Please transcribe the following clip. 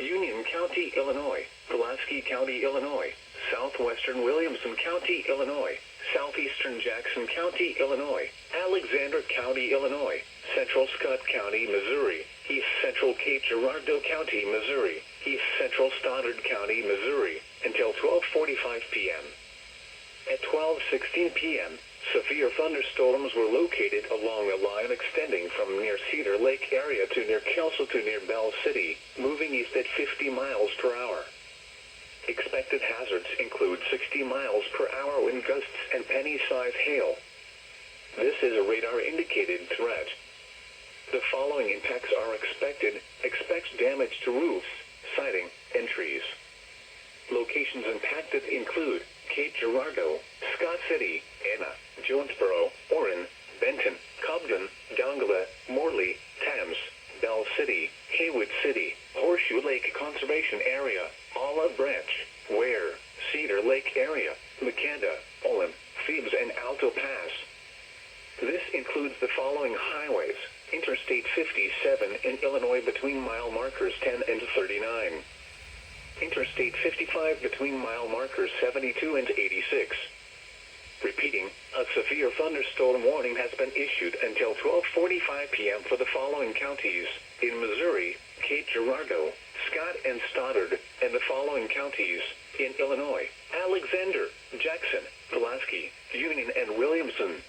Union County, Illinois, Pulaski County, Illinois, southwestern Williamson County, Illinois, southeastern Jackson County, Illinois, Alexander County, Illinois, central Scott County, Missouri, east central Cape Girardeau County, Missouri, east central Stoddard County, Missouri, until 12:45 p.m. At 12:16 p.m., severe thunderstorms were located along a line extending from near Cedar Lake area to near Kelso to near Bell City, moving east at 50 miles per hour. Expected hazards include 60 miles per hour wind gusts and penny-size hail. This is a radar-indicated threat. The following impacts are expected. Expect damage to roofs, siding, and trees. Locations impacted include Cape Girardeau, Scott City, Anna, Jonesboro, Orrin, Benton, Cobden, Dongola, Morley, Thames, Bell City, Haywood City, Horseshoe Lake Conservation Area, Olive Branch, Ware, Cedar Lake Area, Makanda, Olin, Phoebes, and Alto Pass. This includes the following highways: Interstate 57 in Illinois between mile markers 10 and 39. Interstate 55 between mile markers 72 and 86. Repeating, a severe thunderstorm warning has been issued until 12:45 p.m. for the following counties: in Missouri, Cape Girardeau, Scott and Stoddard, and the following counties: in Illinois, Alexander, Jackson, Pulaski, Union, and Williamson.